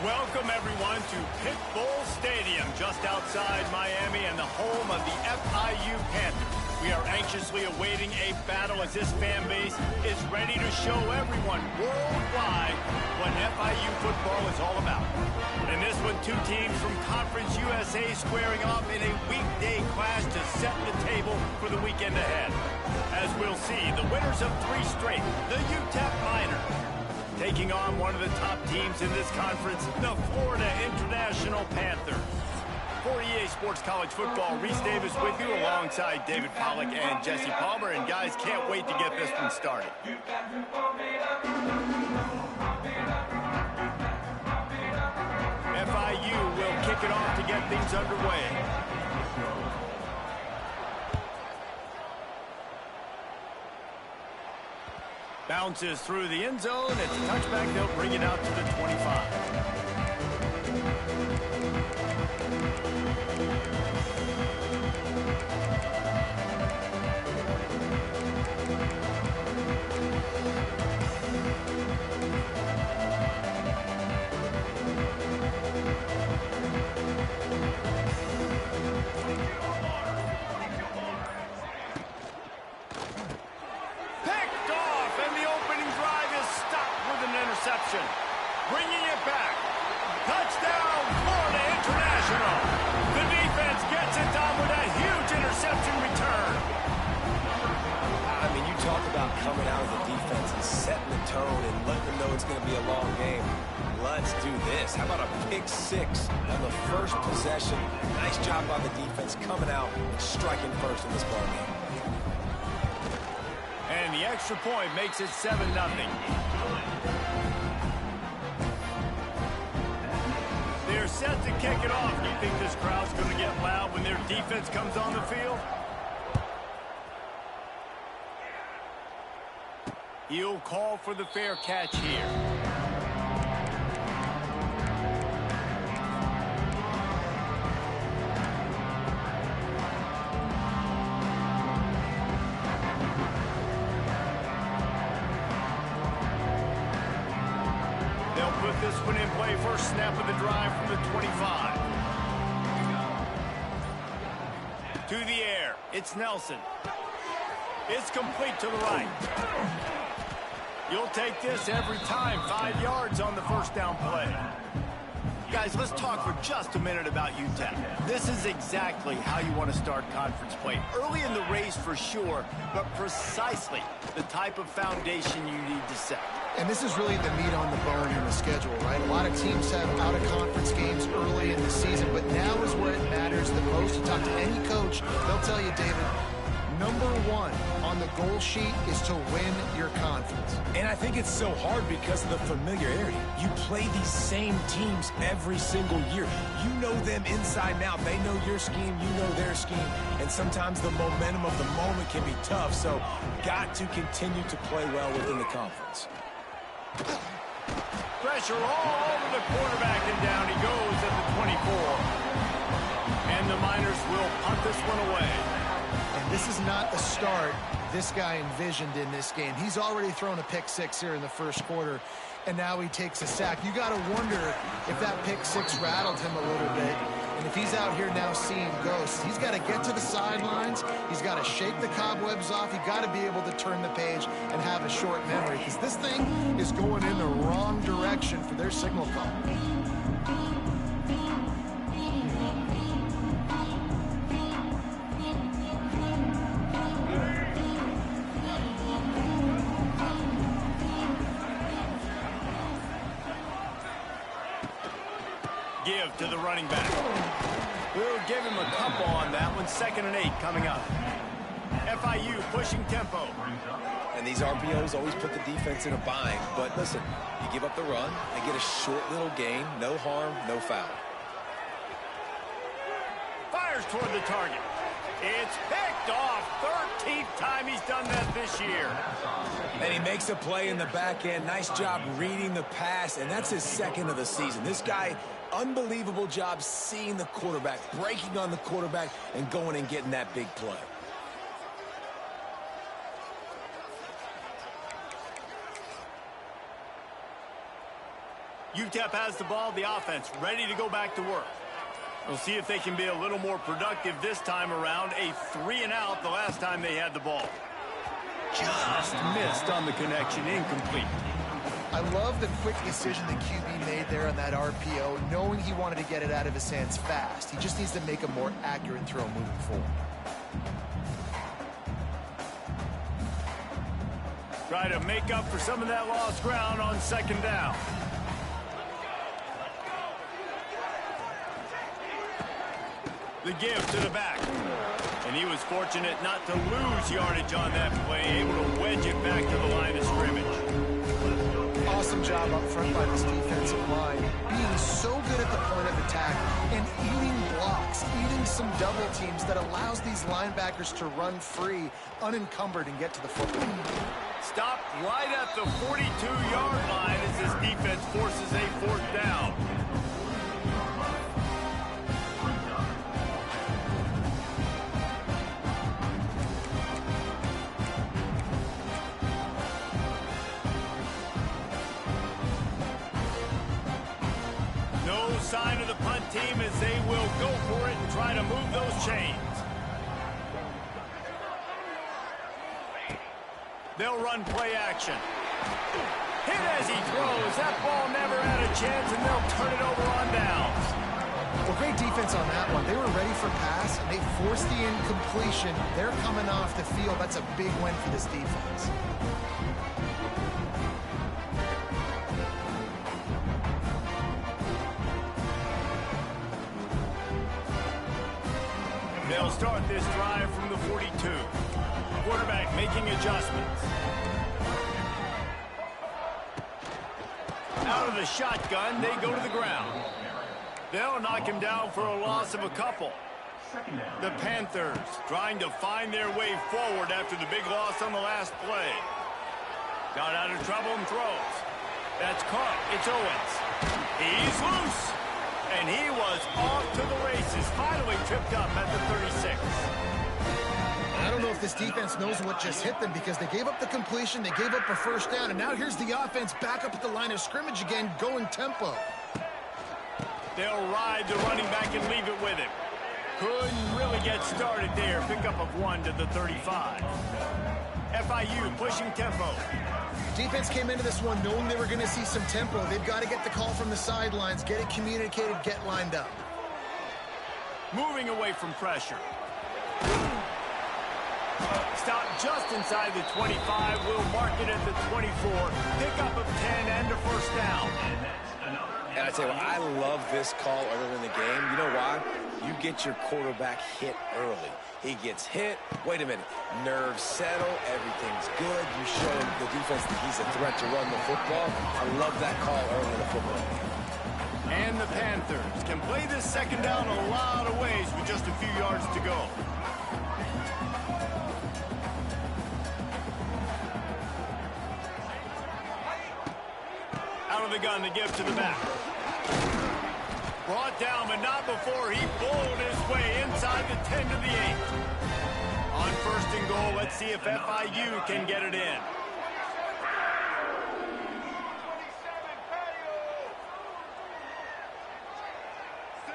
Welcome, everyone, to Pit Bull Stadium, just outside Miami and the home of the FIU Panthers. We are anxiously awaiting a battle as this fan base is ready to show everyone worldwide what FIU football is all about. In this one, two teams from Conference USA squaring off in a weekday clash to set the table for the weekend ahead. As we'll see, the winners of 3 straight, the UTEP Miners, taking on one of the top teams in this conference, the Florida International Panthers. For EA Sports College Football, Reese Davis with you alongside David Pollack and Jesse Palmer. And guys, can't wait to get this one started. FIU will kick it off to get things underway. Bounces through the end zone. It's a touchback. They'll bring it out to the 25. Bringing it back. Touchdown, Florida International. The defense gets it done with a huge interception return. I mean, you talk about coming out of the defense and setting the tone and letting them know it's going to be a long game. Let's do this. How about a pick 6 on the first possession? Nice job by the defense coming out and striking first in this ball game. And the extra point makes it 7-0. They're set to kick it off. Do you think this crowd's going to get loud when their defense comes on the field? He'll call for the fair catch here. Put this one in play. First snap of the drive from the 25. To the air. It's Nelson. It's complete to the right. You'll take this every time. 5 yards on the first down play. Guys, let's talk for just a minute about UTEP. This is exactly how you want to start conference play. Early in the race for sure, but precisely the type of foundation you need to set. And this is really the meat on the bone in the schedule, right? A lot of teams have out-of-conference games early in the season, but now is where it matters the most. You talk to any coach, they'll tell you, David, number 1 on the goal sheet is to win your conference. And I think it's so hard because of the familiarity. You play these same teams every single year. You know them inside and out. They know your scheme, you know their scheme, and sometimes the momentum of the moment can be tough, so got to continue to play well within the conference. Pressure all over the quarterback, and down he goes at the 24. And the Miners will punt this one away. And this is not the start this guy envisioned in this game. He's already thrown a pick 6 here in the first quarter, and now he takes a sack. You got to wonder if that pick 6 rattled him a little bit. And if he's out here now seeing ghosts, he's got to get to the sidelines. He's got to shake the cobwebs off. He's got to be able to turn the page and have a short memory, because this thing is going in the wrong direction for their signal call. Give to the running back. We'll give him a couple on that one. 2nd and 8 coming up. FIU pushing tempo. And these RPOs always put the defense in a bind. But listen, you give up the run, they get a short little gain. No harm, no foul. Fires toward the target. It's picked off. 13th time he's done that this year. And he makes a play in the back end. Nice job reading the pass, and that's his 2nd of the season. This guy, unbelievable job seeing the quarterback, breaking on the quarterback, and going and getting that big play. UTEP has the ball, the offense ready to go back to work. We'll see if they can be a little more productive this time around. A 3-and-out the last time they had the ball. Just missed on the connection, incomplete. I love the quick decision the QB made there on that RPO, knowing he wanted to get it out of his hands fast. He just needs to make a more accurate throw moving forward. Try to make up for some of that lost ground on second down. The give to the back. And he was fortunate not to lose yardage on that play, able to wedge it back to the line of scrimmage. Awesome job up front by this defensive line, being so good at the point of attack and eating blocks, eating some double teams that allows these linebackers to run free, unencumbered, and get to the football. Stop right at the 42-yard line as this defense forces a fourth down. No sign of the punt team as they will go for it and try to move those chains. They'll run play action. Hit as he throws. That ball never had a chance, and they'll turn it over on downs. Well, great defense on that one. They were ready for pass, and they forced the incompletion. They're coming off the field. That's a big win for this defense. They'll start this drive from the 42. Quarterback making adjustments. Out of the shotgun, they go to the ground. They'll knock him down for a loss of a couple. The Panthers trying to find their way forward after the big loss on the last play. Got out of trouble and throws. That's caught. It's Owens. He's loose. And he was off to the races, finally tripped up at the 36. I don't know if this defense knows what just hit them because they gave up the completion, they gave up a first down, and now here's the offense back up at the line of scrimmage again, going tempo. They'll ride the running back and leave it with him. Couldn't really get started there. Pickup of 1 to the 35. FIU pushing tempo. Defense came into this one knowing they were going to see some tempo. They've got to get the call from the sidelines, get it communicated, get lined up. Moving away from pressure. Stop just inside the 25. We'll mark it at the 24. Pickup of 10 and a first down. And I tell you what, I love this call early in the game. You know why? You get your quarterback hit early. He gets hit. Wait a minute. Nerves settle. Everything's good. You show the defense that he's a threat to run the football. I love that call early in the football game. And the Panthers can play this second down a lot of ways with just a few yards to go. Out of the gun to give to the back. Brought down, but not before he bowled his way inside the 10 to the 8. On first and goal, let's see if FIU can get it in.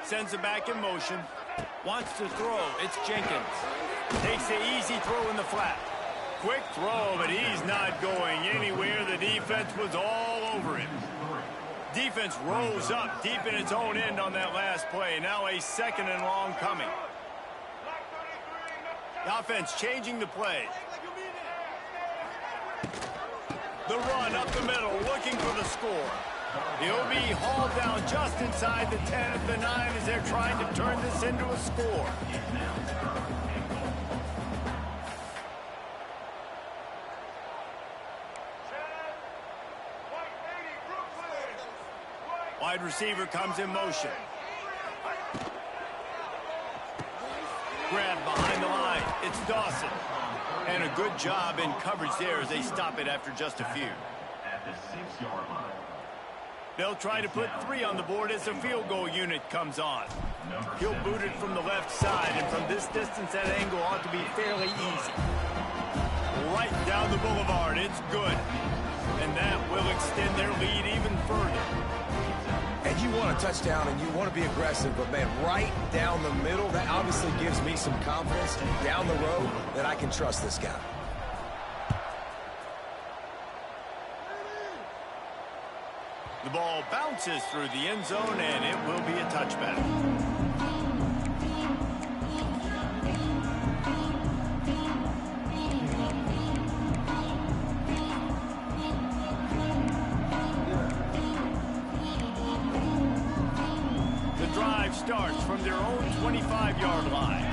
Sends it back in motion. Wants to throw. It's Jenkins. Takes the easy throw in the flat. Quick throw, but he's not going anywhere. The defense was all over him. Defense rose up deep in its own end on that last play. Now a second and long coming. The offense changing the play. The run up the middle, looking for the score. He'll be hauled down just inside the 10 at the 9 as they're trying to turn this into a score. Wide receiver comes in motion. Grab behind the line. It's Dawson. And a good job in coverage there as they stop it after just a few. At the 6-yard line. They'll try to put 3 on the board as the field goal unit comes on. He'll boot it from the left side, and from this distance, that angle ought to be fairly easy. Right down the boulevard. It's good. And that will extend their lead even further. want a touchdown and you want to be aggressive, but, man, right down the middle, that obviously gives me some confidence down the road that I can trust this guy. The ball bounces through the end zone, and it will be a touchback. The drive starts from their own 25-yard line.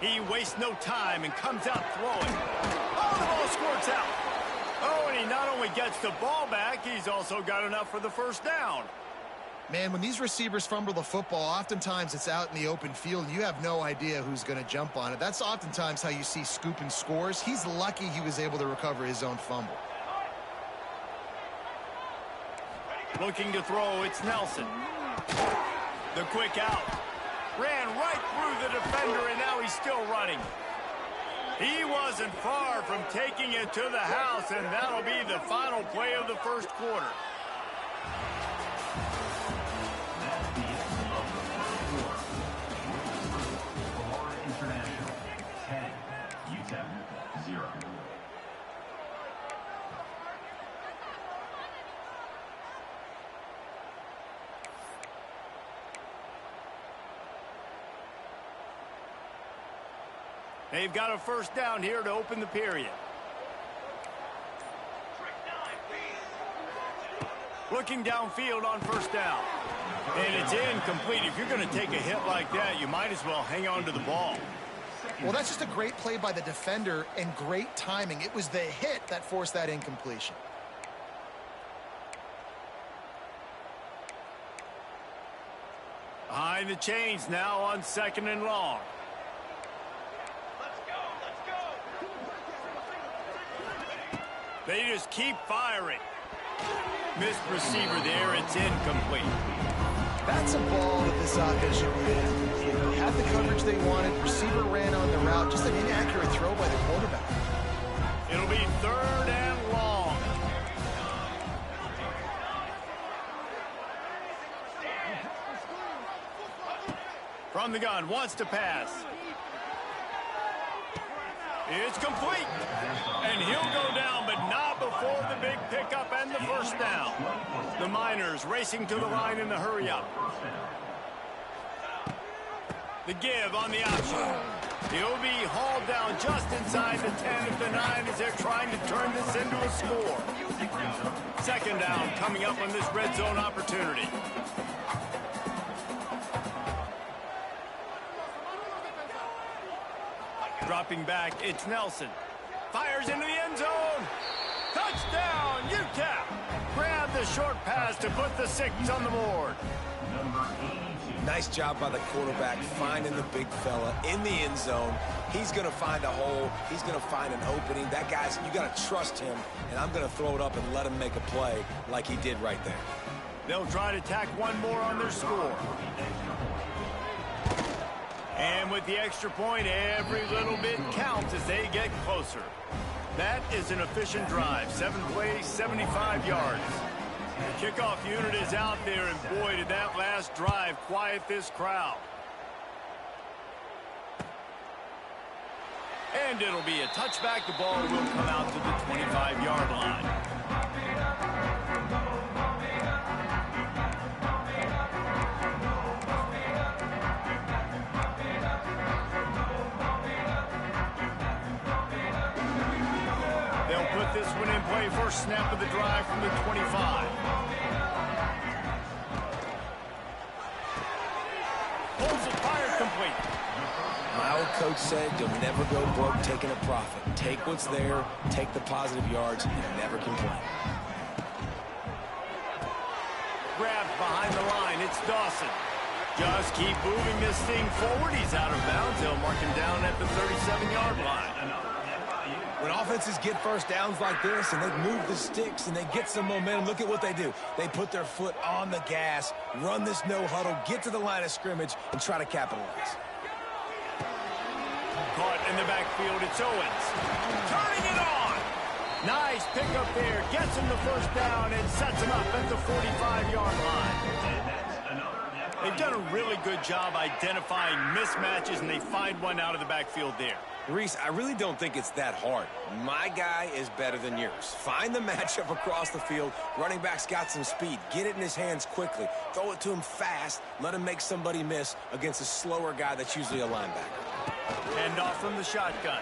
He wastes no time and comes out throwing. Oh, the ball squirts out. Oh, and he not only gets the ball back, he's also got enough for the first down. Man, when these receivers fumble the football, oftentimes it's out in the open field, and you have no idea who's going to jump on it. That's oftentimes how you see scooping scores. He's lucky he was able to recover his own fumble. Looking to throw, it's Nelson. The quick out. Ran right through the defender, and now he's still running. He wasn't far from taking it to the house, and that'll be the final play of the first quarter. That's the end of the first quarter. Florida International 10, UTEP 0. They've got a first down here to open the period. Looking downfield on first down. And it's incomplete. If you're going to take a hit like that, you might as well hang on to the ball. Well, that's just a great play by the defender and great timing. It was the hit that forced that incompletion. Behind the chains now on 2nd and long. They just keep firing. Missed receiver there. It's incomplete. That's a ball that this offense should be in. Had the coverage they wanted. Receiver ran on the route. Just an inaccurate throw by the quarterback. It'll be 3rd and long. From the gun, wants to pass. It's complete. And he'll go down, but not before the big pickup and the first down. The Miners racing to the line in the hurry-up. The give on the option. He'll be hauled down just inside the 10 of the 9 as they're trying to turn this into a score. 2nd down coming up on this red zone opportunity. Dropping back, it's Nelson. Fires into the end zone. Touchdown, UTEP. Grab the short pass to put the 6 on the board. Nice job by the quarterback finding the big fella in the end zone. He's going to find a hole. He's going to find an opening. That guy's, you got to trust him, and I'm going to throw it up and let him make a play like he did right there. They'll try to tack one more on their score. And with the extra point, every little bit counts as they get closer. That is an efficient drive. 7 plays, 75 yards. The kickoff unit is out there, and boy, did that last drive quiet this crowd. And it'll be a touchback. The ball will come out to the 25-yard line. This one in play, first snap of the drive from the 25. Pulls it, fired, complete. My old coach said you'll never go broke taking a profit. Take what's there, take the positive yards, and never complain. Grabbed behind the line, it's Dawson. Just keep moving this thing forward. He's out of bounds. They'll mark him down at the 37-yard line. When offenses get first downs like this and they move the sticks and they get some momentum, look at what they do. They put their foot on the gas, run this no-huddle, get to the line of scrimmage, and try to capitalize. Caught in the backfield, it's Owens. Turning it on. Nice pickup there. Gets him the first down and sets him up at the 45-yard line. They've done a really good job identifying mismatches, and they find one out of the backfield there. Reese, I really don't think it's that hard. My guy is better than yours. Find the matchup across the field. Running back's got some speed. Get it in his hands quickly. Throw it to him fast. Let him make somebody miss against a slower guy that's usually a linebacker. Hand off from the shotgun.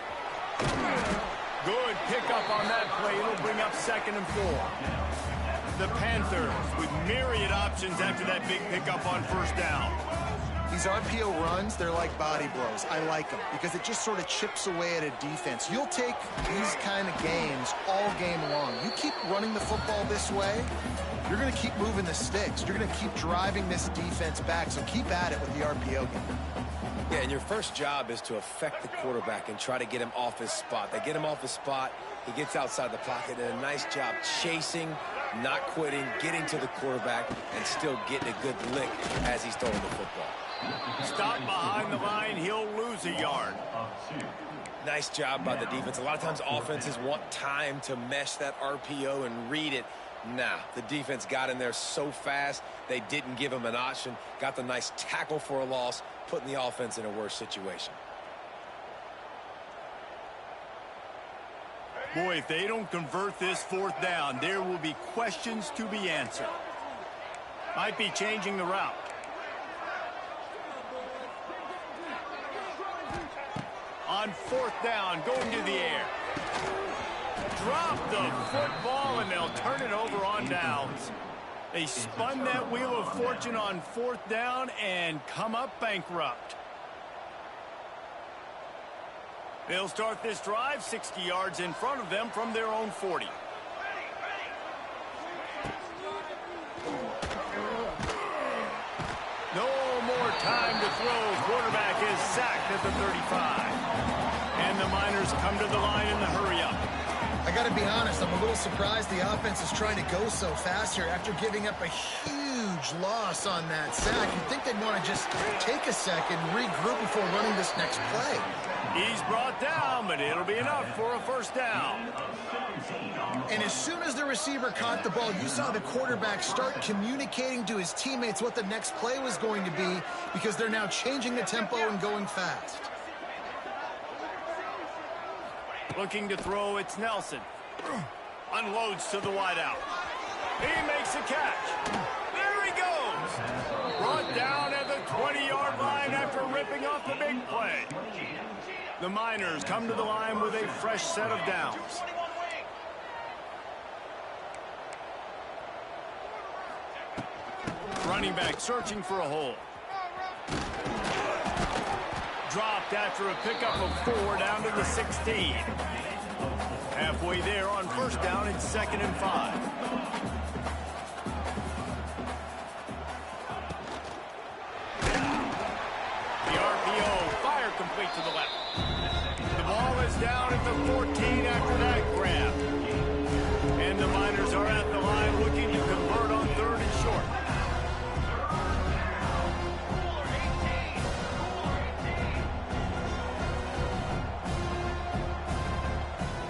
Good pickup on that play. It'll bring up 2nd and 4. The Panthers with myriad options after that big pickup on first down. These RPO runs, they're like body blows. I like them because it just sort of chips away at a defense. You'll take these kind of games all game long. You keep running the football this way, you're going to keep moving the sticks. You're going to keep driving this defense back, so keep at it with the RPO game. Yeah, and your first job is to affect the quarterback and try to get him off his spot. They get him off his spot, he gets outside the pocket, and a nice job chasing, not quitting, getting to the quarterback, and still getting a good lick as he's throwing the football. Stop behind the line, he'll lose a yard. Nice job by the defense. A lot of times offenses want time to mesh that RPO and read it. Nah, the defense got in there so fast, they didn't give him an option. Got the nice tackle for a loss, putting the offense in a worse situation. Boy, if they don't convert this 4th down, there will be questions to be answered. Might be changing the route. On 4th down, going to the air. Drop the football, and they'll turn it over on downs. They spun that wheel of fortune on 4th down and come up bankrupt. They'll start this drive 60 yards in front of them from their own 40. No more time to throw. Quarterback is sacked at the 35. And the Miners come to the line in the hurry-up. I got to be honest, I'm a little surprised the offense is trying to go so fast here after giving up a huge loss on that sack. You'd think they'd want to just take a second, regroup before running this next play. He's brought down, but it'll be enough for a first down. And as soon as the receiver caught the ball, you saw the quarterback start communicating to his teammates what the next play was going to be because they're now changing the tempo and going fast. Looking to throw, it's Nelson. Unloads to the wideout. He makes a catch. There he goes. Brought down at the 20-yard line after ripping off the big play. The Miners come to the line with a fresh set of downs. Running back searching for a hole. Dropped after a pickup of 4 down to the 16. Halfway there on first down, it's 2nd and 5. The RPO, fire complete to the left. The ball is down at the 14 after that grab. And the Miners are at the line looking to convert on 3rd and short.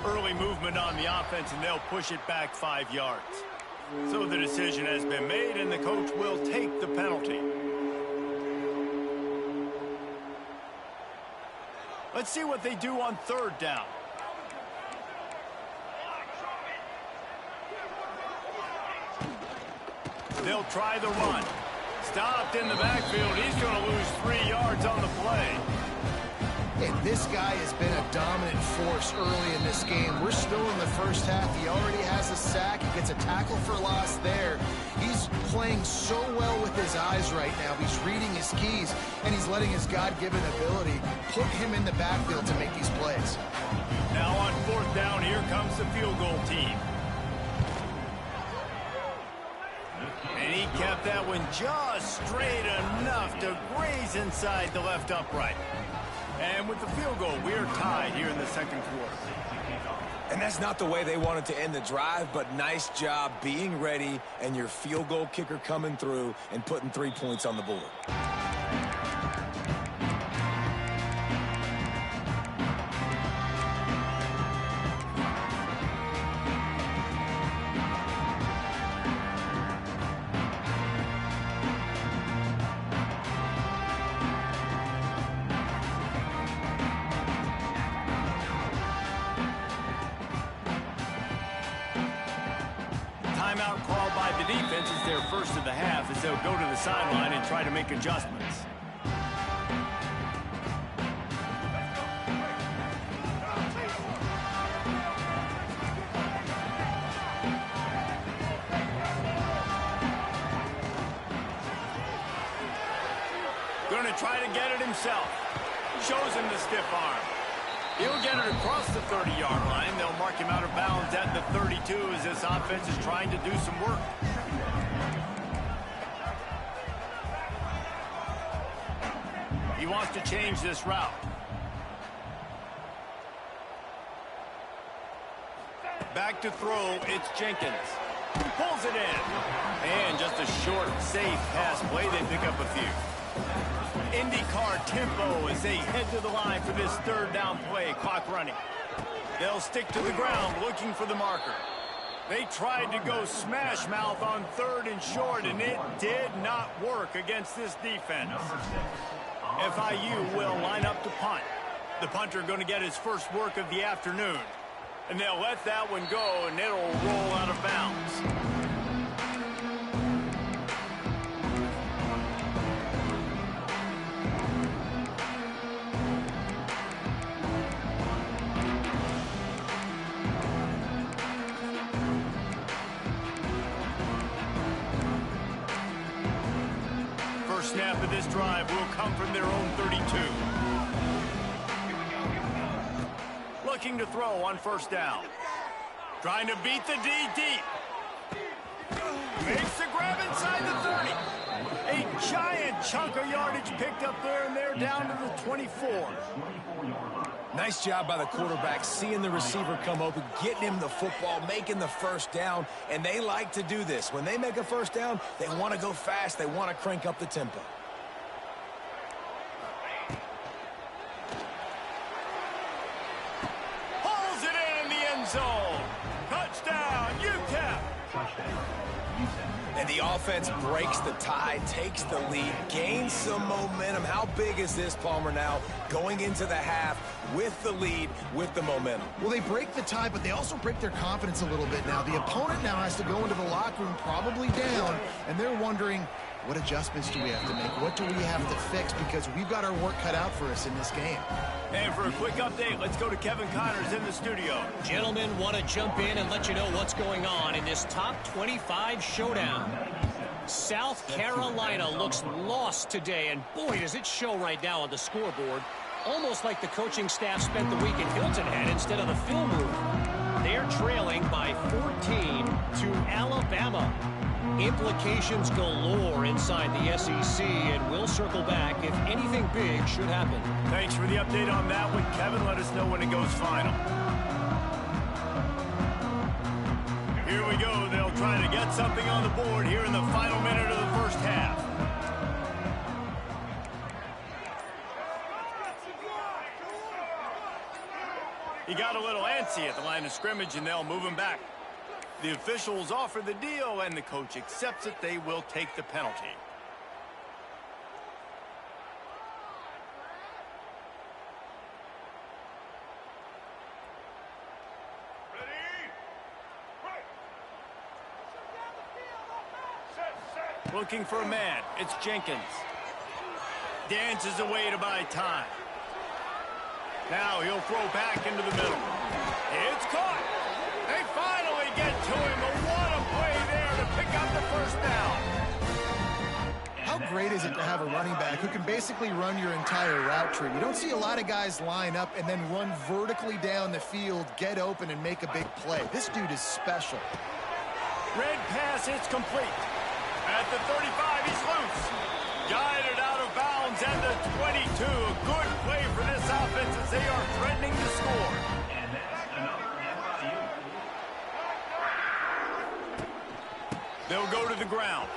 Early movement on the offense, and they'll push it back 5 yards. So the decision has been made, and the coach will take the penalty. Let's see what they do on 3rd down. They'll try the run. Stopped in the backfield. He's going to lose 3 yards on the play. And this guy has been a dominant force early in this game. We're still in the first half. He already has a sack. He gets a tackle for loss there. He's playing so well with his eyes right now. He's reading his keys, and he's letting his God-given ability put him in the backfield to make these plays. Now on 4th down, here comes the field goal team. And he kept that one just straight enough to graze inside the left upright. And with the field goal, we are tied here in the 2nd quarter. And that's not the way they wanted to end the drive, but nice job being ready and your field goal kicker coming through and putting 3 points on the board. timeout called by the defense is their first of the half, as they'll go to the sideline and try to make adjustments. Going to try to get it himself. Shows him the stiff arm. He'll get it across the 30-yard line. They'll mark him out of bounds at the 32 as this offense is trying to do some work. He wants to change this route. Back to throw, it's Jenkins. Pulls it in. And just a short, safe pass play. They pick up a few. IndyCar tempo as they head to the line for this third down play. Clock running. They'll stick to the ground looking for the marker. They tried to go smash mouth on 3rd and short, and it did not work against this defense. FIU will line up to punt. The punter going to get his first work of the afternoon. And they'll let that one go, and it'll roll out of bounds. Snap of this drive will come from their own 32. Looking to throw on first down. Trying to beat the D deep. Makes the grab inside the 30. A giant chunk of yardage picked up there, and they're down to the 24. Nice job by the quarterback, seeing the receiver come open, getting him the football, making the first down, and they like to do this. When they make a first down, they want to go fast. They want to crank up the tempo. Pulls it in the end zone. Touchdown, UTEP. And the offense breaks the tie, takes the lead, gains some momentum. How big is this, Palmer, now going into the half with the lead, with the momentum? Well, they break the tie, but they also break their confidence a little bit now. The opponent now has to go into the locker room probably down, and they're wondering, what adjustments do we have to make? What do we have to fix? Because we've got our work cut out for us in this game. And for a quick update, let's go to Kevin Connors in the studio. Gentlemen, want to jump in and let you know what's going on in this top 25 showdown. South Carolina looks lost today, and boy, does it show right now on the scoreboard. Almost like the coaching staff spent the week in Hilton Head instead of the film room. They're trailing by 14 to Alabama. Implications galore inside the SEC, and we'll circle back if anything big should happen. Thanks for the update on that one, Kevin. Let us know when it goes final. Here we go. They'll try to get something on the board here in the final minute of the first half. He got a little antsy at the line of scrimmage, and they'll move him back. The officials offer the deal, and the coach accepts it. They will take the penalty. Looking for a man. It's Jenkins. Dances away to buy time. Now he'll throw back into the middle. It's caught. They finally get to him. But what a play there to pick up the first down. How great is it to have a running back who can basically run your entire route tree? You don't see a lot of guys line up and then run vertically down the field, get open, and make a big play. This dude is special. Red pass, it's complete. At the 35, he's loose. Guided out of bounds at the 22. A good play for this offense as they are threatening to score. And that's another FIU. They'll go to the ground.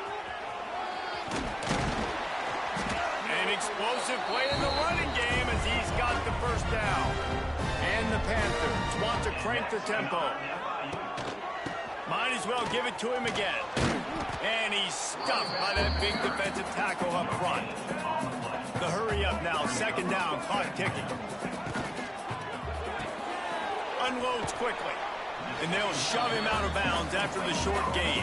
An explosive play in the running game as he's got the first down. And the Panthers want to crank the tempo. Might as well give it to him again. And he's stuffed by that big defensive tackle up front. The hurry up now, second down, clock ticking. Unloads quickly. And they'll shove him out of bounds after the short gain.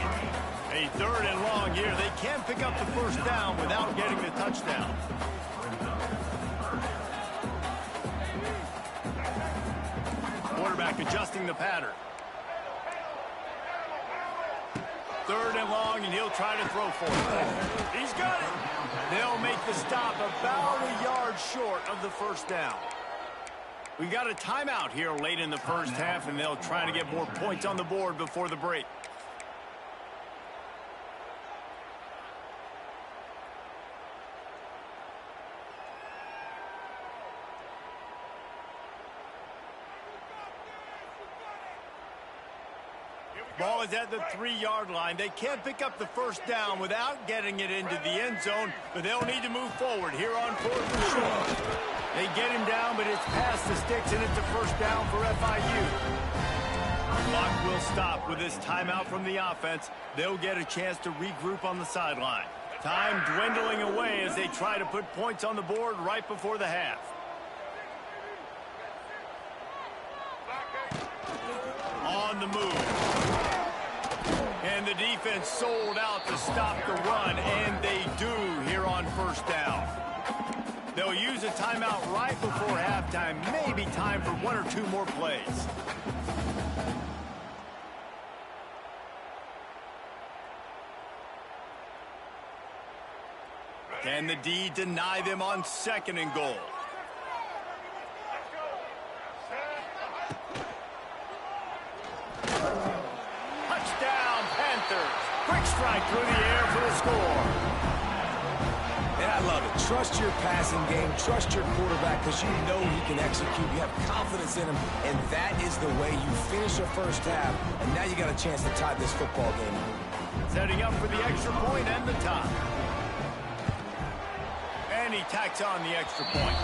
A 3rd and long here. They can't pick up the first down without getting the touchdown. Quarterback adjusting the pattern. 3rd and long, and he'll try to throw for it. He's got it. They'll make the stop about a yard short of the first down. We got a timeout here late in the first half, and they'll try to get more points on the board before the break. Ball is at the 3-yard line. They can't pick up the first down without getting it into the end zone, but they'll need to move forward here on 4th and short. They get him down, but it's past the sticks, and it's a first down for FIU. Clock will stop with this timeout from the offense. They'll get a chance to regroup on the sideline. Time dwindling away as they try to put points on the board right before the half. On the move. And the defense sold out to stop the run, and they do here on first down. They'll use a timeout right before halftime. Maybe time for 1 or 2 more plays. Can the D deny them on 2nd and goal? Quick strike through the air for the score. And I love it. Trust your passing game. Trust your quarterback because you know he can execute. You have confidence in him, and that is the way you finish a first half. And now you got a chance to tie this football game. Setting up for the extra point and the top. And he tacks on the extra point.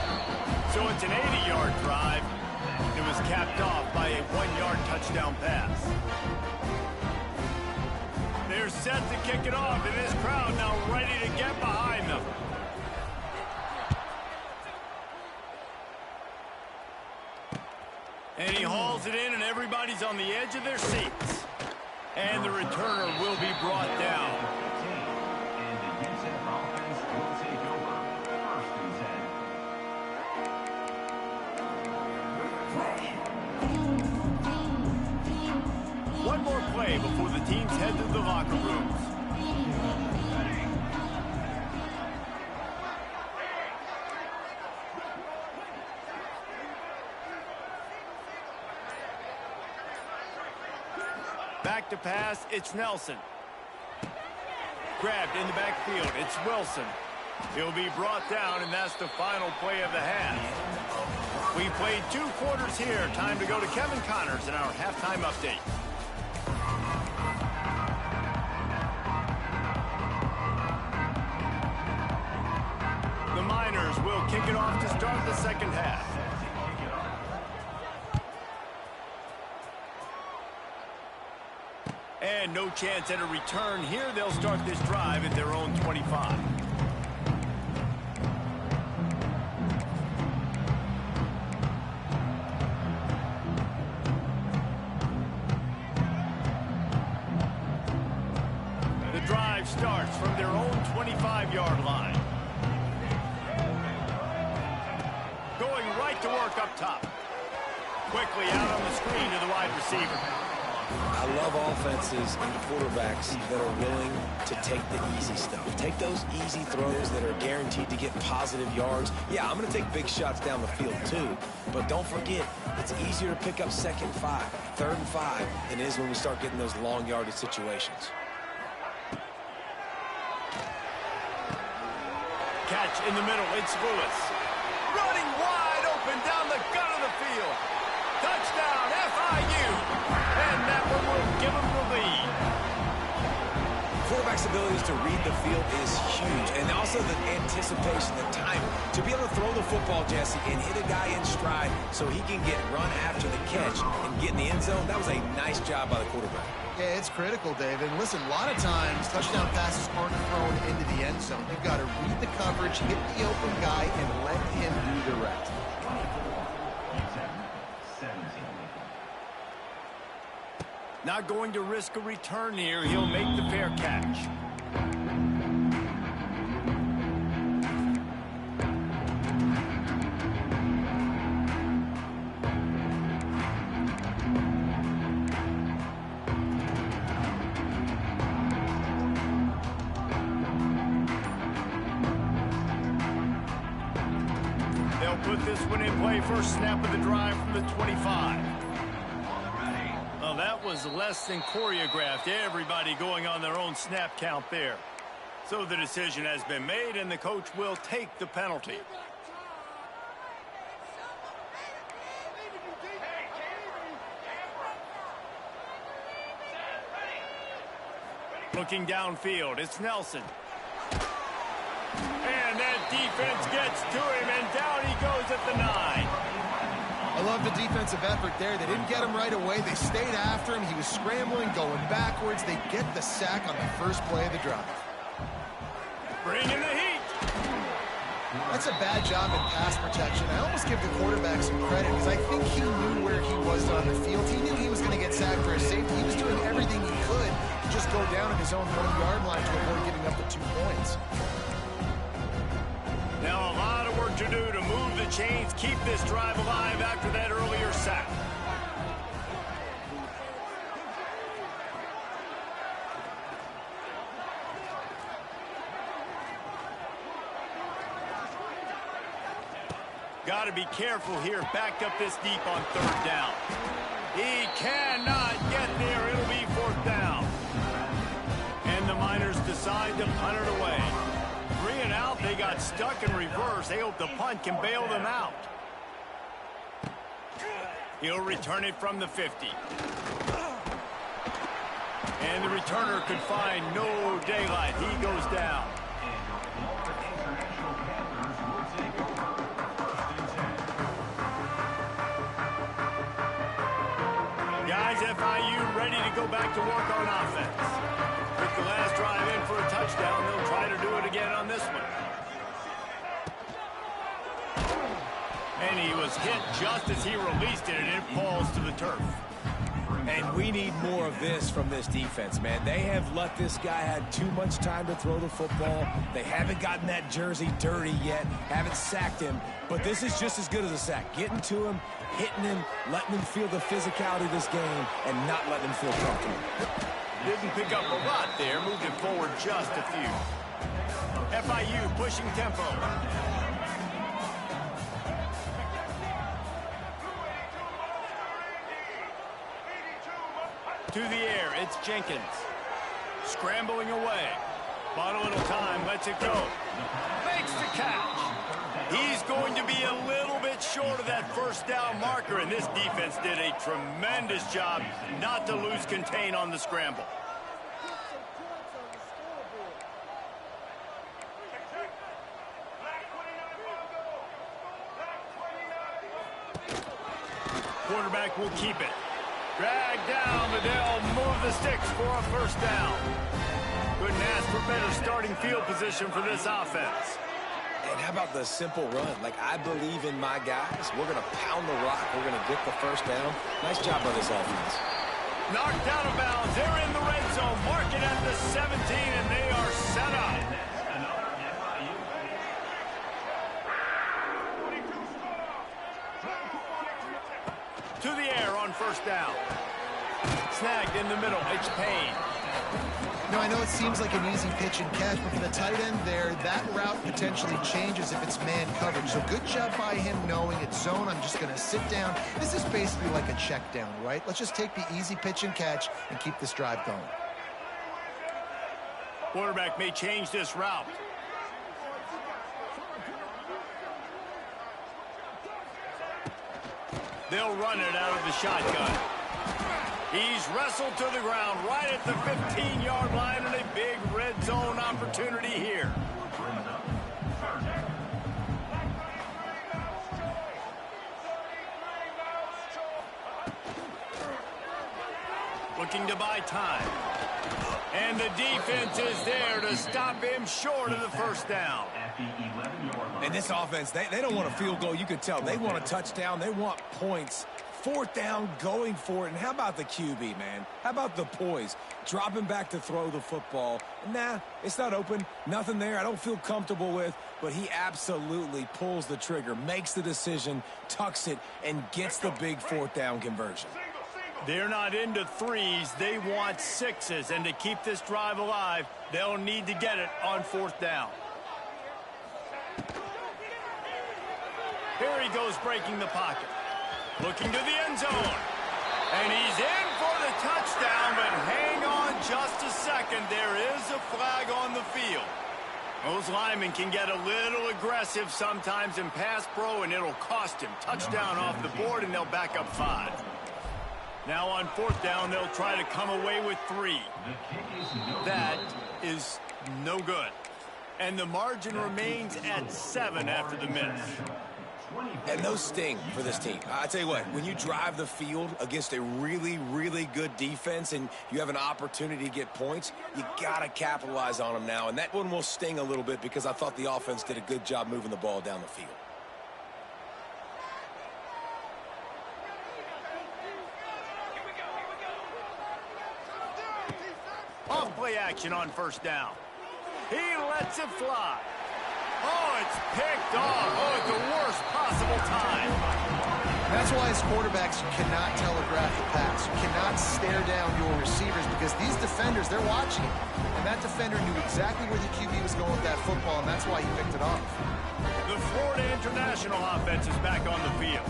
So it's an 80-yard drive. It was capped off by a 1-yard touchdown pass. They're set to kick it off, and this crowd now ready to get behind them. And he hauls it in, and everybody's on the edge of their seats. And the returner will be brought down. And the UTEP offense will take over 1st and 10. One more play before the teams head to the locker rooms. Back to pass, it's Nelson. Grabbed in the backfield, it's Wilson. He'll be brought down, and that's the final play of the half. We played 2 quarters here. Time to go to Kevin Connors in our halftime update. The Miners will kick it off to start the second half. And no chance at a return here. They'll start this drive at their own 25. The drive starts from their own 25-yard line. Going right to work up top. Quickly out on the screen to the wide receiver. I love offenses and quarterbacks that are willing to take the easy stuff. Take those easy throws that are guaranteed to get positive yards. Yeah, I'm going to take big shots down the field too. But don't forget, it's easier to pick up 2nd and 5, 3rd and 5 than it is when we start getting those long yardage situations. Catch in the middle, it's Lewis. Running wide open down the gut of the field. Touchdown, FIU. And that one will give them the lead. Quarterback's abilities to read the field is huge. And also the anticipation, the time to be able to throw the football, Jesse, and hit a guy in stride so he can get run after the catch and get in the end zone. That was a nice job by the quarterback. Yeah, it's critical, Dave. And listen, a lot of times touchdown passes aren't thrown into the end zone. You've got to read the coverage, hit the open guy, and let him do the rest. Not going to risk a return here. He'll make the fair catch. They'll put this one in play. First snap of the drive from the 25. Well, that was less than choreographed. Everybody going on their own snap count there. So the decision has been made, and the coach will take the penalty. Looking downfield, it's Nelson. And that defense gets to him, and down he goes at the 9. I love the defensive effort there. They didn't get him right away. They stayed after him. He was scrambling, going backwards. They get the sack on the first play of the drive. Bring in the heat. That's a bad job in pass protection. I almost give the quarterback some credit because I think he knew where he was on the field. He knew he was going to get sacked for a safety. He was doing everything he could to just go down at his own 1-yard line to avoid giving up the 2 points. Now a lot of work to do to move the chains, keep this drive alive after that earlier sack. Got to be careful here, backed up this deep on 3rd down. He cannot get there, it'll be 4th down. And the Miners decide to punt it away. 3 and out, they got stuck in reverse. They hope the punt can bail them out. He'll return it from the 50. And the returner could find no daylight. He goes down. Guys, FIU ready to go back to work on offense. With the last drive in for a touchdown, they'll try to do it again on this one. And he was hit just as he released it, and it falls to the turf. And we need more of this from this defense, man. They have let this guy have too much time to throw the football. They haven't gotten that jersey dirty yet, haven't sacked him. But this is just as good as a sack. Getting to him, hitting him, letting him feel the physicality of this game, and not letting him feel comfortable. Didn't pick up a lot there, moved it forward just a few. FIU pushing tempo. To the air, it's Jenkins. Scrambling away. Bought a little time, lets it go. Makes the catch. He's going to be a little bit short of that 1st down marker, and this defense did a tremendous job not to lose contain on the scramble. Quarterback will keep it. Drag down, but they'll move the sticks for a 1st down. Couldn't ask for better starting field position for this offense. And how about the simple run? Like, I believe in my guys. We're going to pound the rock. We're going to get the 1st down. Nice job by this offense. Knocked out of bounds. They're in the red zone. Mark it at the 17, and they are set up. To the air on 1st down. Snagged in the middle. It's Payne. Now, I know it seems like an easy pitch and catch, but for the tight end there, that route potentially changes if it's man coverage. So good job by him knowing it's zone. I'm just going to sit down. This is basically like a check down, right? Let's just take the easy pitch and catch and keep this drive going. Quarterback may change this route. They'll run it out of the shotgun. He's wrestled to the ground right at the 15-yard line, and a big red zone opportunity here. Looking to buy time. And the defense is there to stop him short of the 1st down. And this offense, they don't want a field goal. You could tell. They want a touchdown. They want points 4th down, going for it. And how about the QB, man? How about the poise? Dropping back to throw the football. Nah, it's not open. Nothing there I don't feel comfortable with. But he absolutely pulls the trigger, makes the decision, tucks it, and gets the big 4th down conversion. They're not into 3s. They want 6s. And to keep this drive alive, they'll need to get it on 4th down. Here he goes, breaking the pocket. Looking to the end zone. And he's in for the touchdown, but hang on just a second. There is a flag on the field. Those linemen can get a little aggressive sometimes in pass pro, and it'll cost him. Touchdown off the board, and they'll back up 5. Now on 4th down, they'll try to come away with 3. That is no good. And the margin remains at 7 after the miss. And no sting for this team. I tell you what, when you drive the field against a really, really good defense and you have an opportunity to get points, you got to capitalize on them now. And that one will sting a little bit because I thought the offense did a good job moving the ball down the field. Off play action on 1st down. He lets it fly. Oh, it's picked off. Oh, at the worst possible time. That's why as quarterbacks, you cannot telegraph the pass. You cannot stare down your receivers because these defenders, they're watching it. And that defender knew exactly where the QB was going with that football, and that's why he picked it off. The Florida International offense is back on the field.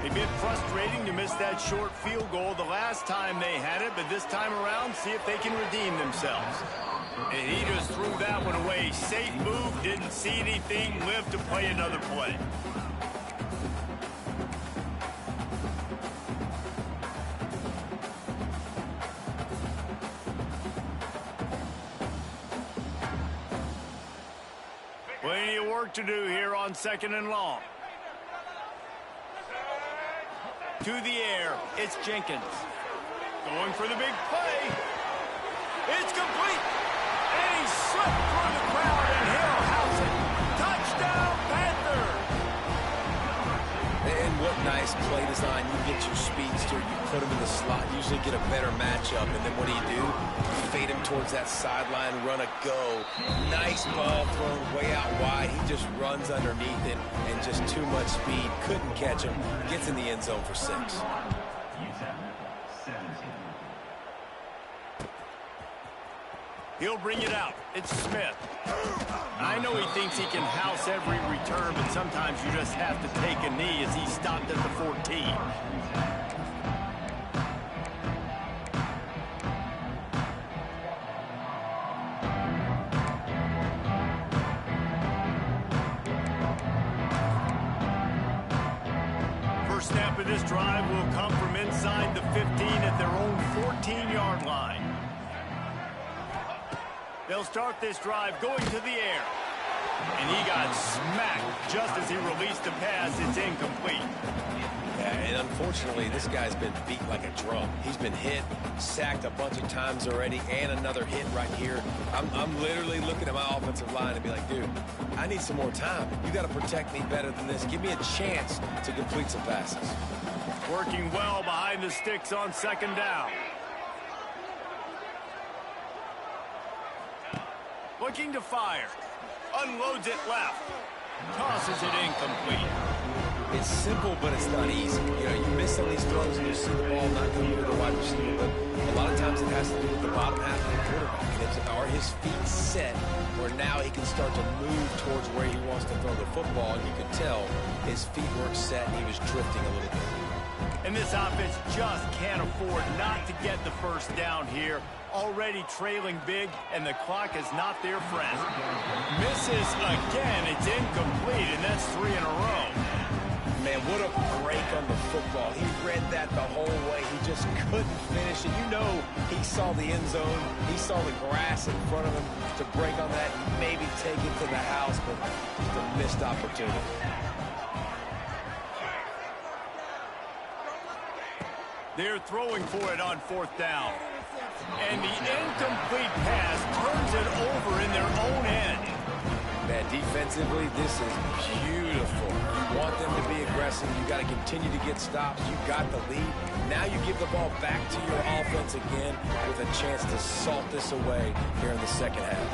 A bit frustrating to miss that short field goal the last time they had it, but this time around, see if they can redeem themselves. And he just threw that one away. Safe move, didn't see anything, lived to play another play. Plenty of work to do here on 2nd and long. To the air, it's Jenkins. Going for the big play. It's complete. And he slipped through the crowd, and he'll house it. Touchdown, Panthers! And what nice play design. You get your speedster, you put him in the slot, usually get a better matchup. And then what do? You fade him towards that sideline, run a go. Nice ball thrown way out wide. He just runs underneath it, and just too much speed. Couldn't catch him. Gets in the end zone for 6. He'll bring it out. It's Smith. I know he thinks he can house every return, but sometimes you just have to take a knee as he stopped at the 14. First snap of this drive will come from inside the 15 at their own 14-yard line. They'll start this drive going to the air. And he got smacked just as he released the pass. It's incomplete. Yeah, and unfortunately, this guy's been beat like a drum. He's been hit, sacked a bunch of times already, and another hit right here. I'm literally looking at my offensive line and be like, dude, I need some more time. You got to protect me better than this. Give me a chance to complete some passes. Working well behind the sticks on 2nd down. Looking to fire. Unloads it left. Tosses it incomplete. It's simple, but it's not easy. You know, you miss some of these throws and you see the ball not coming to the wide receiver, but a lot of times it has to do with the bottom half of the quarterback. And are his feet set where now he can start to move towards where he wants to throw the football, and you can tell his feet weren't set and he was drifting a little bit. And this offense just can't afford not to get the first down here. Already trailing big, and the clock is not their friend. Misses again. It's incomplete, and that's 3 in a row. Man, what a break on the football. He read that the whole way. He just couldn't finish it. You know he saw the end zone. He saw the grass in front of him to break on that and maybe take it to the house, but just a missed opportunity. They're throwing for it on 4th down. And the incomplete pass turns it over in their own end. Man, defensively, this is beautiful. You want them to be aggressive. You got to continue to get stops. You got the lead. Now you give the ball back to your offense again with a chance to salt this away here in the second half.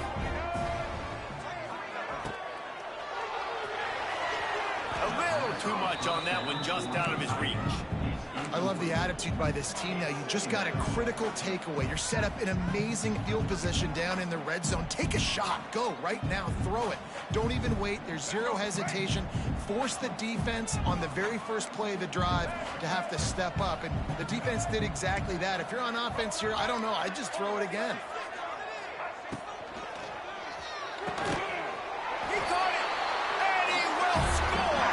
A little too much on that one, just out of his reach. I love the attitude by this team now. You just got a critical takeaway. You're set up in amazing field position down in the red zone. Take a shot. Go right now. Throw it. Don't even wait. There's zero hesitation. Force the defense on the very first play of the drive to have to step up. And the defense did exactly that. If you're on offense here, I don't know. I'd just throw it again. He caught it, and he will score.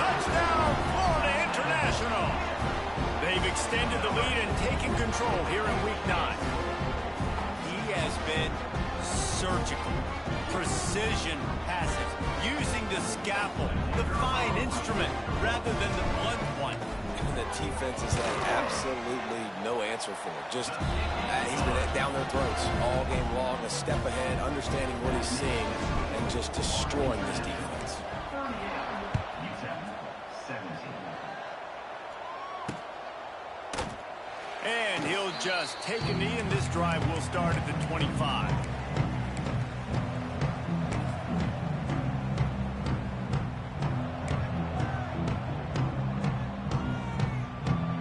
Touchdown, Florida International. They've extended the lead and taken control here in Week 9. He has been surgical. Precision passes, using the scalpel, the fine instrument, rather than the blunt one. And the defense has had absolutely no answer for it. Just, he's been down their throats all game long, a step ahead, understanding what he's seeing, and just destroying this defense. And he'll just take a knee, and this drive will start at the 25.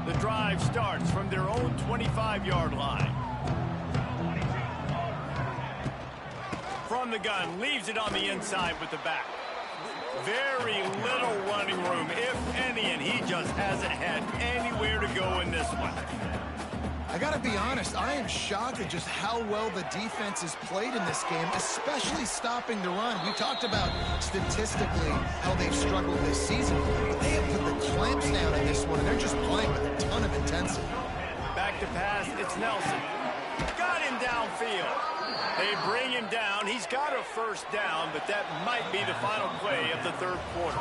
The drive starts from their own 25-yard line. From the gun, leaves it on the inside with the back. Very little running room, if any, and he just hasn't had anywhere to go in this one. I got to be honest, I am shocked at just how well the defense has played in this game, especially stopping the run. We talked about statistically how they've struggled this season. They have put the clamps down in this one, and they're just playing with a ton of intensity. Back to pass, it's Nelson. Got him downfield. They bring him down. He's got a first down, but that might be the final play of the third quarter.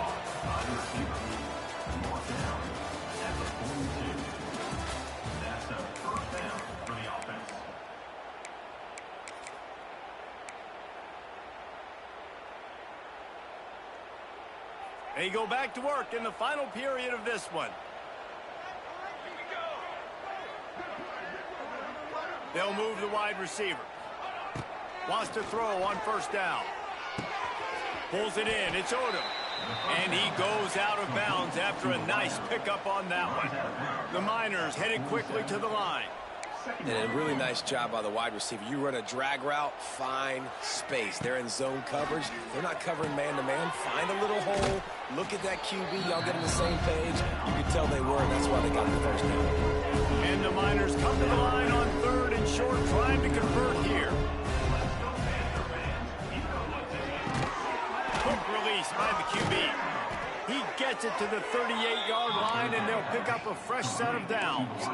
They go back to work in the final period of this one. They'll move the wide receiver. Wants to throw on first down. Pulls it in. It's Odom. And he goes out of bounds after a nice pickup on that one. The Miners headed quickly to the line. And a really nice job by the wide receiver. You run a drag route, find space. They're in zone coverage. They're not covering man-to-man. Find a little hole. Look at that QB. Y'all get on the same page. You can tell they were. That's why they got the first down. And the Miners come to the line on third and short, trying to convert here. Quick release by the QB. He gets it to the 38-yard line, and they'll pick up a fresh set of downs.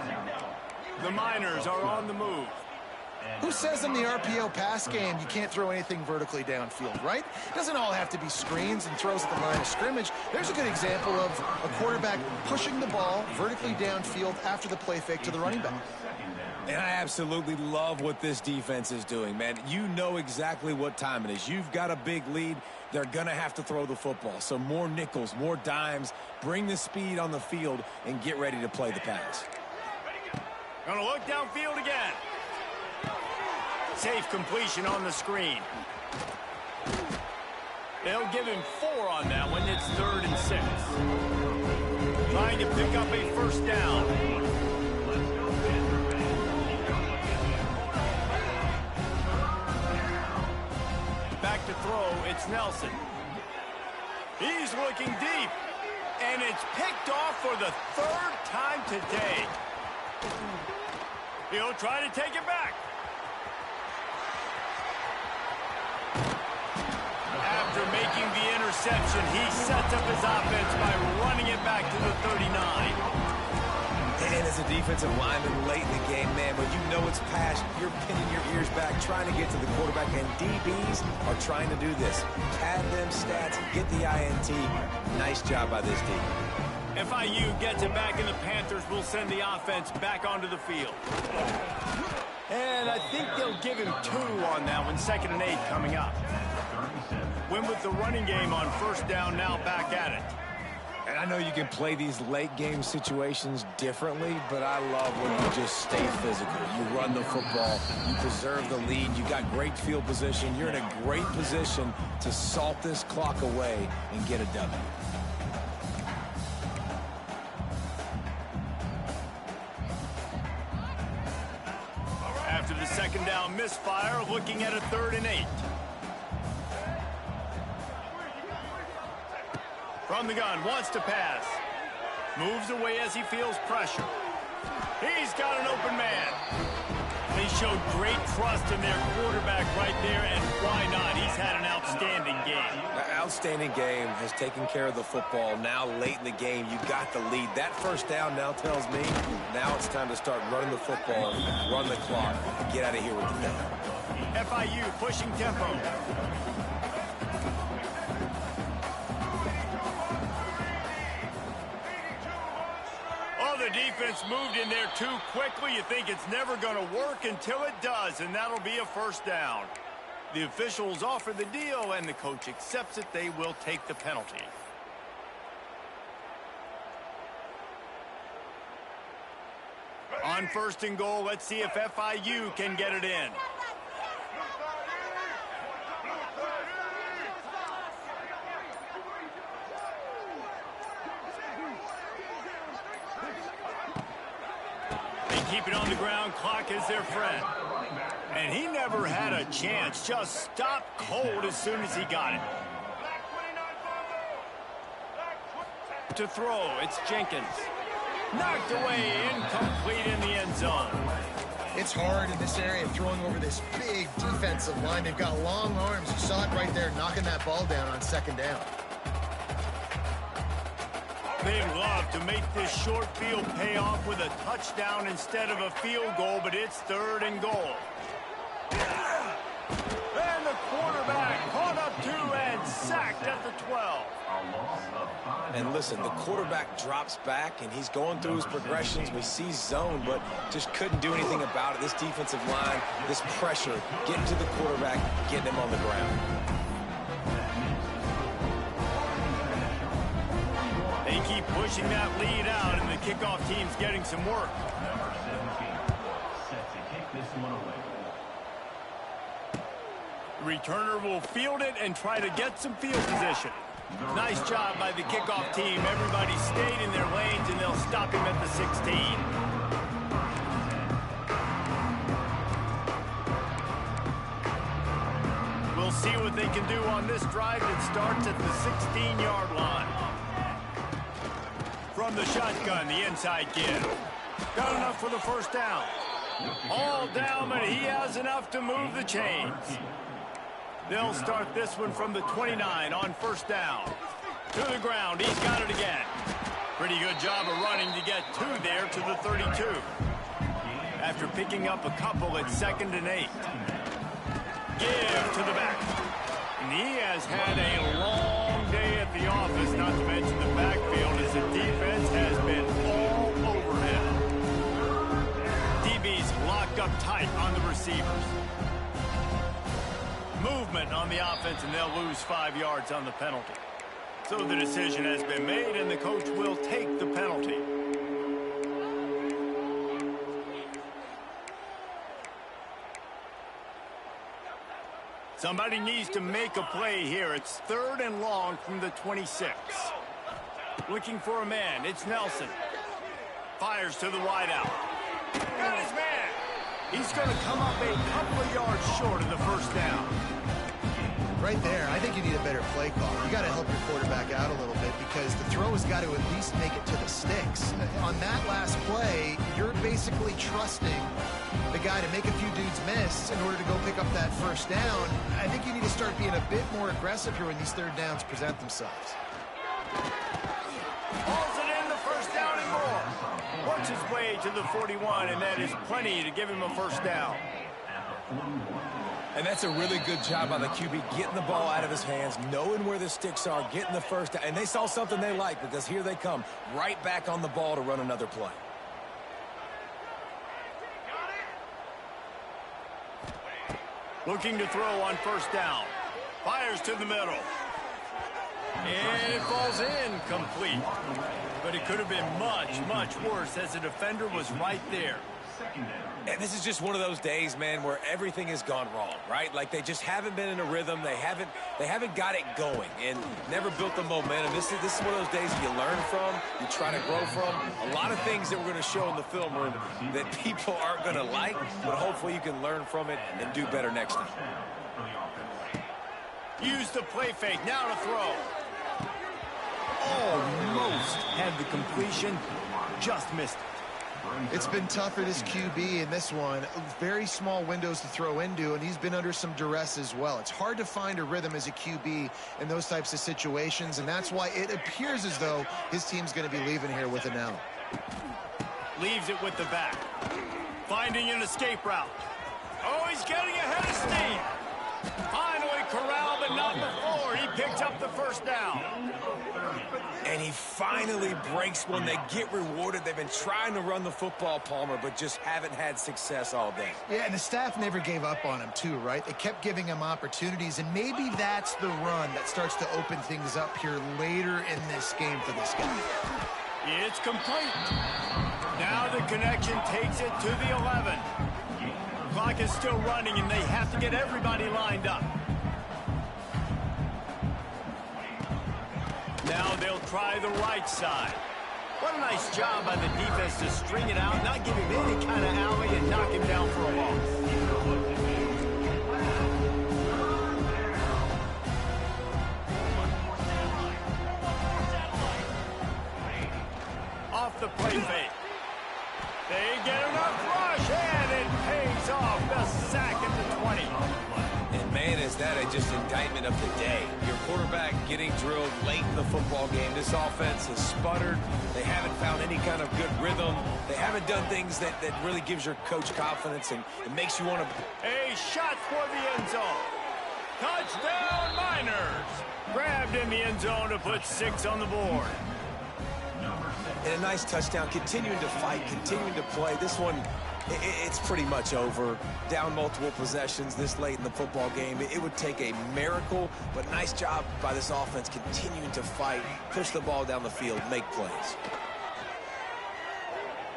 The Miners are on the move. Who says in the RPO pass game you can't throw anything vertically downfield, right? It doesn't all have to be screens and throws at the line of scrimmage. There's a good example of a quarterback pushing the ball vertically downfield after the play fake to the running back. And I absolutely love what this defense is doing, man. You know exactly what time it is. You've got a big lead. They're going to have to throw the football. So more nickels, more dimes. Bring the speed on the field and get ready to play the pass. Gonna look downfield again. Safe completion on the screen. They'll give him 4 on that one. It's 3rd and 6. Trying to pick up a first down. Back to throw, it's Nelson. He's looking deep. And it's picked off for the 3rd time today. He'll try to take it back. After making the interception, he sets up his offense by running it back to the 39. And as a defensive lineman late in the game, man, when you know it's past, you're pinning your ears back, trying to get to the quarterback, and DBs are trying to do this. Pad them stats, get the INT. Nice job by this team. FIU gets it back, and the Panthers will send the offense back onto the field. And I think they'll give him 2 on that one. 2nd and 8 coming up. win with the running game on first down, now back at it. And I know you can play these late-game situations differently, but I love when you just stay physical. You run the football, you preserve the lead, you got great field position. You're in a great position to salt this clock away and get a W. After the second down misfire, looking at a 3rd and 8. From the gun, wants to pass. Moves away as he feels pressure. He's got an open man. They showed great trust in their quarterback right there, and why not? He's had an outstanding game. An outstanding game, has taken care of the football. Now late in the game, you got the lead. That first down now tells me now it's time to start running the football, run the clock, and get out of here with the down. FIU pushing tempo. The defense moved in there too quickly. You think it's never going to work until it does, and that'll be a first down. The officials offer the deal, and the coach accepts it. They will take the penalty. On 1st and goal, let's see if FIU can get it in. Keep it on the ground, clock is their friend. And he never had a chance, just stopped cold as soon as he got it. To throw, it's Jenkins. Knocked away, incomplete in the end zone. It's hard in this area throwing over this big defensive line. They've got long arms. You saw it right there, knocking that ball down on 2nd down. They'd love to make this short field pay off with a touchdown instead of a field goal, but it's 3rd and goal. And the quarterback caught up 2 and sacked at the 12. And listen, the quarterback drops back, and he's going through his progressions. We see zone, but just couldn't do anything about it. This defensive line, this pressure, getting to the quarterback, getting him on the ground. They keep pushing that lead out, and the kickoff team's getting some work. Number 17, set to kick this one away. The returner will field it and try to get some field position. Nice job by the kickoff team. Everybody stayed in their lanes, and they'll stop him at the 16. We'll see what they can do on this drive that starts at the 16-yard line. From the shotgun, the inside give. Got enough for the first down. All down, but he has enough to move the chains. They'll start this one from the 29 on first down. To the ground, he's got it again. Pretty good job of running to get 2 there to the 32. After picking up a couple, it's 2nd and 8. Give to the back. And he has had a long day at the office, not to mention the backfield, as the defense has been all over him. DB's locked up tight on the receivers. Movement on the offense, and they'll lose 5 yards on the penalty. So the decision has been made, and the coach will take the penalty. Somebody needs to make a play here. It's 3rd and long from the 26. Looking for a man. It's Nelson. Fires to the wideout. Got his man. He's going to come up a couple of yards short of the first down. Right there, I think you need a better play call. You got to help your quarterback out a little bit because the throw has got to at least make it to the sticks. On that last play, you're basically trusting the guy to make a few dudes miss in order to go pick up that first down. I think you need to start being a bit more aggressive here when these 3rd downs present themselves. Hauls it in, the first down and more. Works his way to the 41, and that is plenty to give him a first down. And that's a really good job by the QB, getting the ball out of his hands, knowing where the sticks are, getting the first down. And they saw something they like because here they come, right back on the ball to run another play. Looking to throw on first down. Fires to the middle. And it falls in complete. But it could have been much, much worse as the defender was right there. And this is just one of those days, man, where everything has gone wrong, right? Like they just haven't been in a rhythm. They haven't got it going and never built the momentum. This is one of those days you learn from, you try to grow from. A lot of things that we're going to show in the film room that people aren't going to like, but hopefully you can learn from it and do better next time. Use the play fake. Now to throw. Almost had the completion. Just missed it. It's been tough for this QB in this one. Very small windows to throw into, and he's been under some duress as well. It's hard to find a rhythm as a QB in those types of situations, and that's why it appears as though his team's going to be leaving here with an L. Leaves it with the back. Finding an escape route. Oh, he's getting ahead of steam. Finally corralled, but not before. He picked up the first down. And he finally breaks one. They get rewarded. They've been trying to run the football, Palmer, but just haven't had success all day. Yeah, and the staff never gave up on him too, right? They kept giving him opportunities, and maybe that's the run that starts to open things up here later in this game for this guy. It's complete. Now the connection takes it to the 11. Clock is still running, and they have to get everybody lined up. Now they'll try the right side. What a nice job by the defense to string it out, not give him any kind of alley, and knock him down for a loss. Off the play fake. They get enough rush, and it pays off. The sack at the 20. And man, is that just indictment of the day. Your quarterback getting drilled late in the football game. This offense has sputtered. They haven't found any kind of good rhythm. They haven't done things that really gives your coach confidence and it makes you want to... A shot for the end zone. Touchdown, Miners. Grabbed in the end zone to put 6 on the board. And a nice touchdown, continuing to fight, continuing to play. This one, it's pretty much over. Down multiple possessions this late in the football game. It would take a miracle, but nice job by this offense continuing to fight, push the ball down the field, make plays.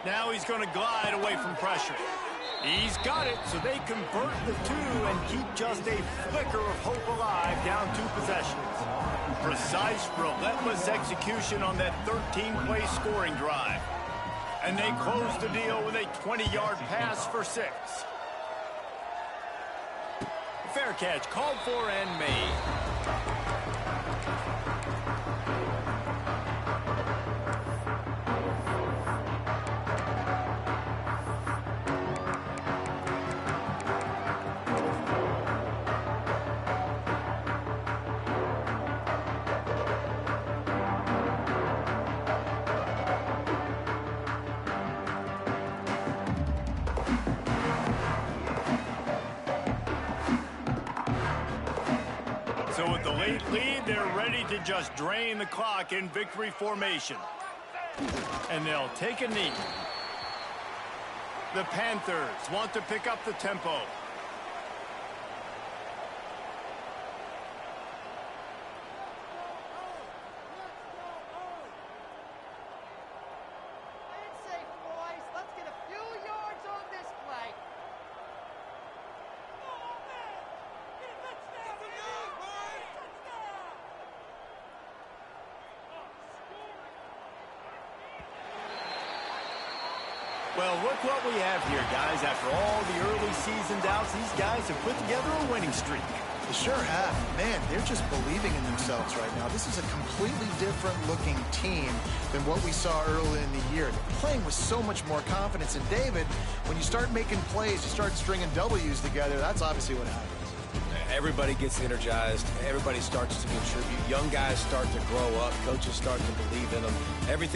Now he's going to glide away from pressure. He's got it, so they convert the 2 and keep just a flicker of hope alive, down 2 possessions. Precise, relentless execution on that 13-play scoring drive. And they close the deal with a 20-yard pass for 6. Fair catch called for and made. So with the late lead, they're ready to just drain the clock in victory formation. And they'll take a knee. The Panthers want to pick up the tempo. Well, look what we have here, guys. After all the early season doubts, these guys have put together a winning streak. They sure have. Man, they're just believing in themselves right now. This is a completely different-looking team than what we saw early in the year. They're playing with so much more confidence. And, David, when you start making plays, you start stringing W's together, that's obviously what happens. Everybody gets energized. Everybody starts to contribute. Young guys start to grow up. Coaches start to believe in them. Everything